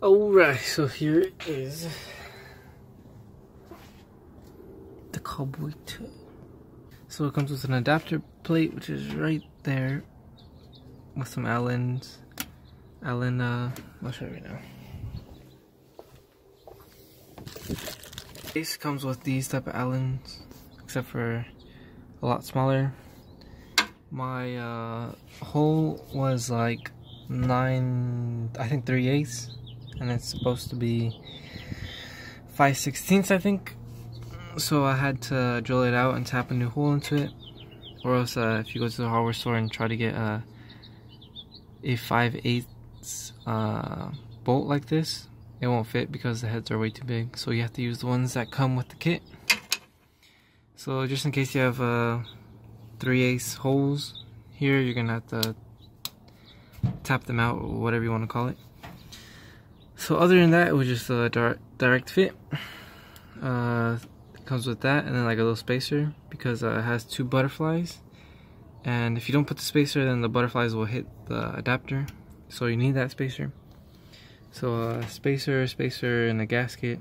Alright, so here is the Carburetor. So it comes with an adapter plate, which is right there, with some Allen, I'll show you right now. Base comes with these type of Allens, except for a lot smaller. My hole was like 9, I think 3/8, and it's supposed to be 5/16, I think. So I had to drill it out and tap a new hole into it, or else if you go to the hardware store and try to get a 5/8 bolt like this, it won't fit because the heads are way too big. So you have to use the ones that come with the kit. So just in case you have 3/8 holes here, you're gonna have to tap them out, or whatever you want to call it. So other than that, it was just a direct fit. It comes with that, and then like a little spacer, because it has 2 butterflies, and if you don't put the spacer, then the butterflies will hit the adapter, so you need that spacer. So spacer, and a gasket,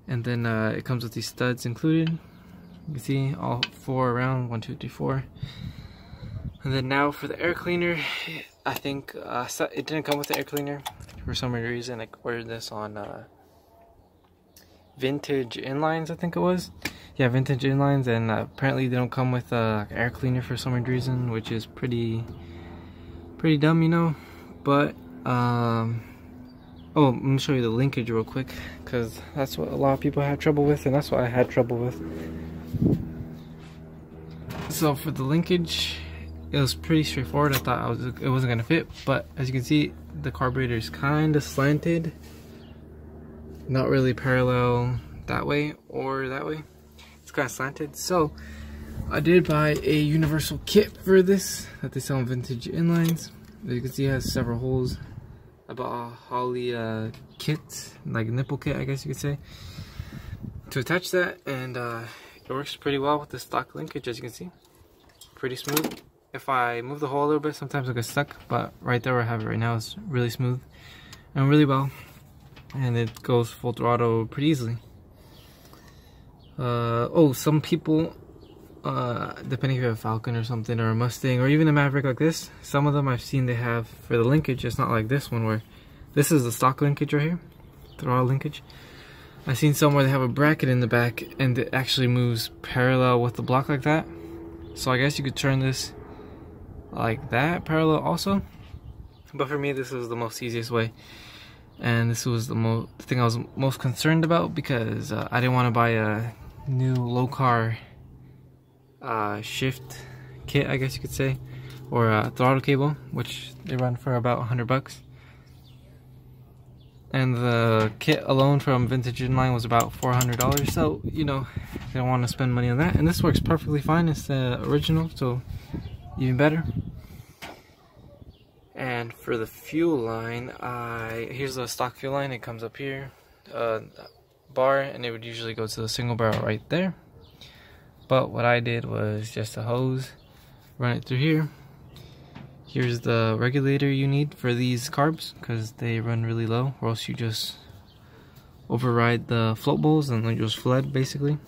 and then it comes with these studs included. You can see all 4 around, 1, 2, 3, 4. And then now for the air cleaner, I think it didn't come with the air cleaner for some reason. I ordered this on Vintage INLINEs, I think it was. Yeah, Vintage INLINEs, and apparently they don't come with air cleaner for some reason, which is pretty dumb, you know. But oh, let me show you the linkage real quick, because that's what a lot of people had trouble with, and that's what I had trouble with. So for the linkage, it was pretty straightforward. I thought it wasn't gonna fit, but as you can see, the carburetor is kind of slanted, not really parallel that way or that way. It's kind of slanted. So I did buy a universal kit for this that they sell in Vintage INLINEs. As you can see, it has several holes. I bought a Holly kit, like a nipple kit, I guess you could say, to attach that, and it works pretty well with the stock linkage. As you can see, pretty smooth. If I move the hole a little bit, sometimes it gets stuck, but right there where I have it right now is really smooth and really well, and it goes full throttle pretty easily. Oh, some people, depending if you have a Falcon or something, or a Mustang, or even a Maverick like this, some of them I've seen they have for the linkage. It's not like this one where this is the stock linkage right here, throttle linkage. I've seen some where they have a bracket in the back and it actually moves parallel with the block like that. So I guess you could turn this like that parallel also, but for me this is the most easiest way, and this was the thing I was most concerned about, because I didn't want to buy a new low car shift kit, I guess you could say, or a throttle cable, which they run for about $100, and the kit alone from Vintage INLINE was about $400. So you know, they don't want to spend money on that, and this works perfectly fine. It's the original, so even better. And for the fuel line, here's the stock fuel line. It comes up here, bar, and it would usually go to the single barrel right there. But what I did was just a hose, run it through here. Here's the regulator you need for these carbs, because they run really low, or else you just override the float bowls and then just flood basically.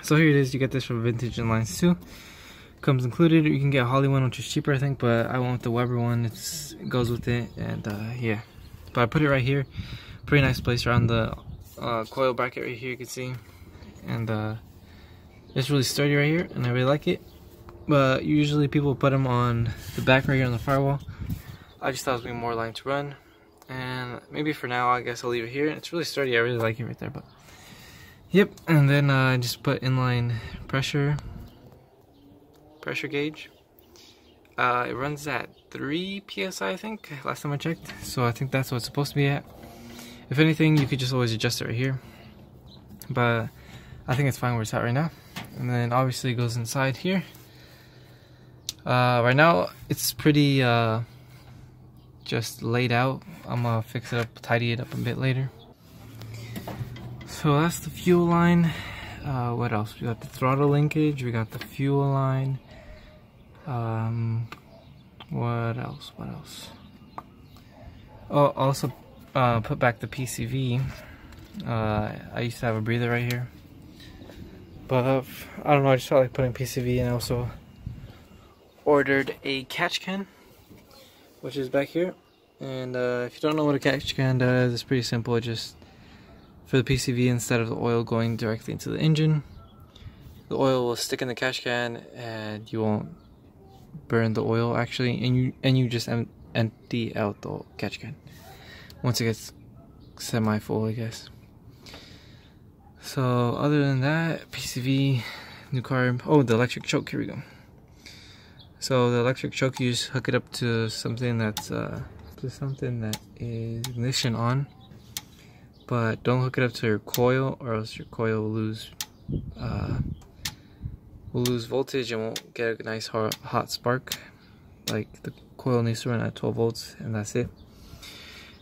So here it is. You get this from Vintage INLINEs too. Comes included. You can get a Holly one, which is cheaper I think, but I went with the Weber one. It goes with it, and yeah. But I put it right here. Pretty nice place around the coil bracket right here, you can see, and it's really sturdy right here, and I really like it. But usually people put them on the back right here on the firewall. I just thought it was going to be more line to run, and maybe for now I guess I'll leave it here. It's really sturdy. I really like it right there. But yep, and then I just put inline pressure gauge. It runs at 3 psi I think, last time I checked, so I think that's what it's supposed to be at. If anything, you could just always adjust it right here, but I think it's fine where it's at right now. And then obviously it goes inside here. Right now it's pretty just laid out. I'm gonna fix it up, tidy it up a bit later. So that's the fuel line. What else? We got the throttle linkage, we got the fuel line. What else? Oh, also put back the PCV. I used to have a breather right here, but I don't know, I just felt like putting PCV, and I also ordered a catch can, which is back here. And if you don't know what a catch can does, it's pretty simple. It just, for the PCV, instead of the oil going directly into the engine, the oil will stick in the catch can and you won't burn the oil actually, and you just empty out the catch can once it gets semi-full, I guess. So other than that, PCV, new carb. Oh, the electric choke, here we go. So the electric choke, you just hook it up to something that's is ignition on, but don't hook it up to your coil, or else your coil will lose voltage and won't get a nice hot spark. Like, the coil needs to run at 12 volts and that's it.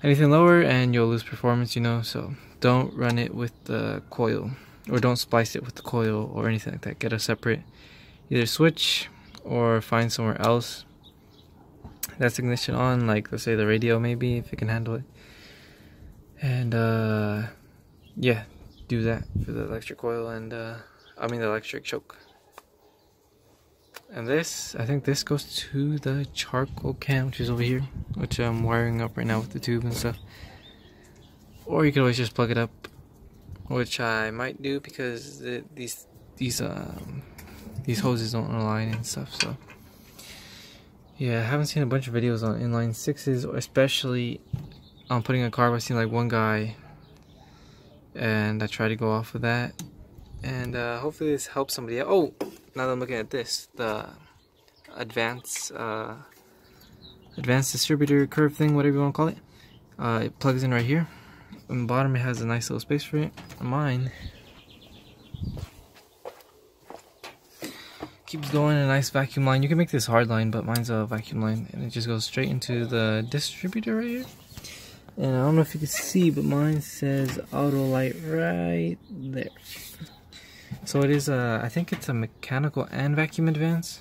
Anything lower and you'll lose performance, you know, so don't run it with the coil, or don't splice it with the coil or anything like that. Get a separate either switch or find somewhere else that's ignition on, like let's say the radio, maybe, if it can handle it. And yeah, do that for the electric coil and the electric choke. And this, I think this goes to the charcoal can, which is over here, which I'm wiring up right now with the tube and stuff. Or you could always just plug it up, which I might do because these hoses don't align and stuff. So yeah, I haven't seen a bunch of videos on inline 6s, or especially on putting a carb. I've seen like one guy, and I try to go off of that, and hopefully this helps somebody out. Oh, now that I'm looking at this, the advanced distributor curve thing, whatever you want to call it, it plugs in right here. On the bottom, it has a nice little space for it. Mine keeps going in a nice vacuum line. You can make this hard line, but mine's a vacuum line, and it just goes straight into the distributor right here. And I don't know if you can see, but mine says auto light right there. So it is I think it's a mechanical and vacuum advance,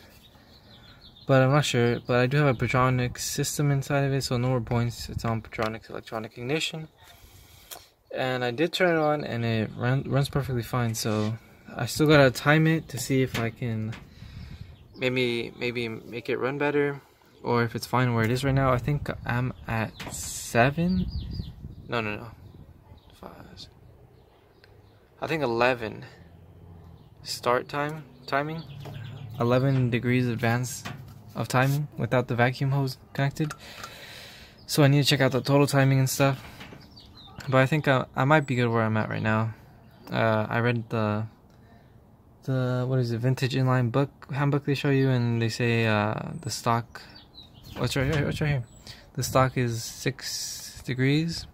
but I'm not sure. But I do have a Petronics system inside of it, so no more points. It's on Petronics electronic ignition, and I did turn it on, and it runs perfectly fine. So I still gotta time it to see if I can maybe make it run better, or if it's fine where it is right now. I think I'm at 7. No. 5. I think 11. Start timing 11 degrees advance of timing without the vacuum hose connected. So I need to check out the total timing and stuff, but I think I might be good where I'm at right now. I read the what is it, vintage inline handbook they show you, and they say the stock, what's right here, the stock is 6 degrees.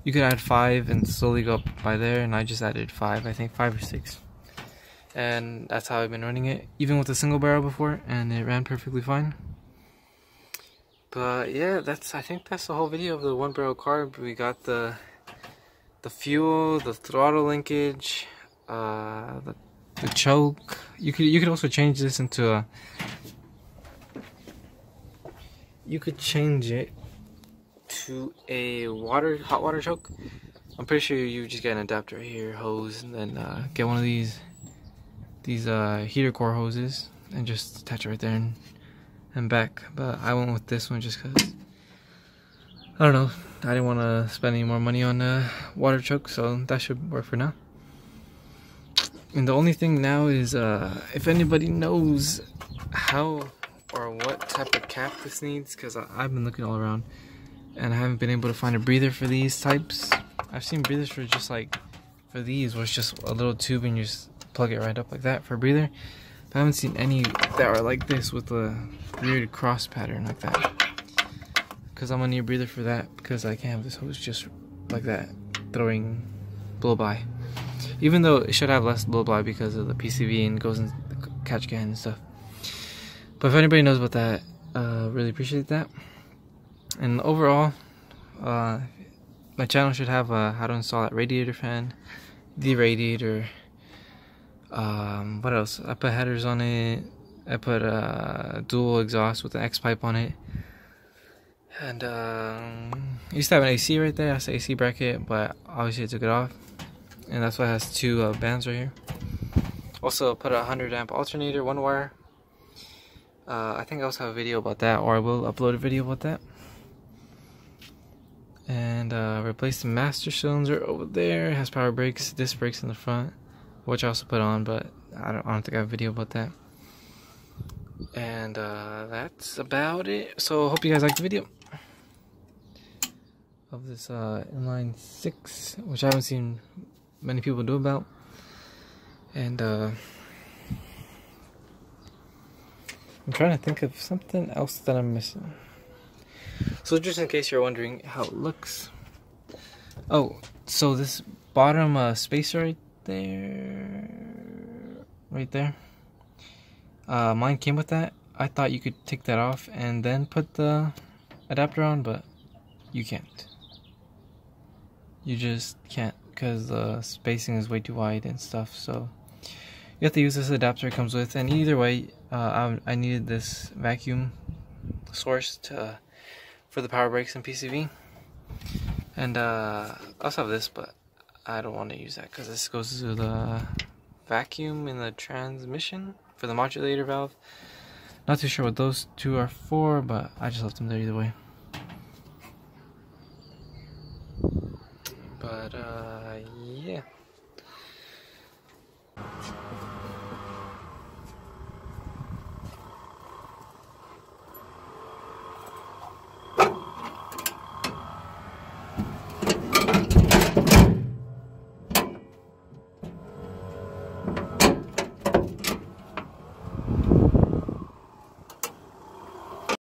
You could add 5 and slowly go up by there, and I just added 5, I think 5 or 6. And that's how I've been running it, even with a single barrel before, and it ran perfectly fine. But yeah, I think that's the whole video of the 1 barrel carb. We got the fuel, the throttle linkage, the choke. You could also change this into a, you could change it to a hot water choke. I'm pretty sure you just get an adapter here, hose, and then get one of these heater core hoses and just attach it right there and back. But I went with this one just because, I don't know, I didn't want to spend any more money on a water choke, so that should work for now. And the only thing now is if anybody knows how or what type of cap this needs, because I've been looking all around and I haven't been able to find a breather for these types. I've seen breathers for just like, for these where it's just a little tube and you just plug it right up like that for a breather. But I haven't seen any that are like this with a weird cross pattern like that, because I'm gonna need a breather for that, because I can't have this hose just like that throwing blow by, even though it should have less blow by because of the PCV and goes in the catch can and stuff. But if anybody knows about that, really appreciate that. And overall, my channel should have how to install that radiator fan, the radiator, what else, I put headers on it, I put dual exhaust with an X pipe on it, And used to have an AC right there. That's the AC bracket, but obviously I took it off, and that's why it has two bands right here. Also put a 100 amp alternator, one wire. I think I also have a video about that, or I will upload a video about that. And replace the master cylinder over there. It has power brakes, disc brakes in the front, which I also put on, but I don't think I have a video about that. And that's about it. So hope you guys liked the video of this inline 6, which I haven't seen many people do about. And I'm trying to think of something else that I'm missing. So just in case you're wondering how it looks. Oh, so this bottom spacer right there. Mine came with that. I thought you could take that off and then put the adapter on, but you can't. You just can't, because the spacing is way too wide and stuff. So you have to use this adapter it comes with. And either way, I needed this vacuum source for the power brakes and PCV. And I also have this, but I don't want to use that because this goes to the vacuum in the transmission for the modulator valve. Not too sure what those two are for, but I just left them there either way. But yeah.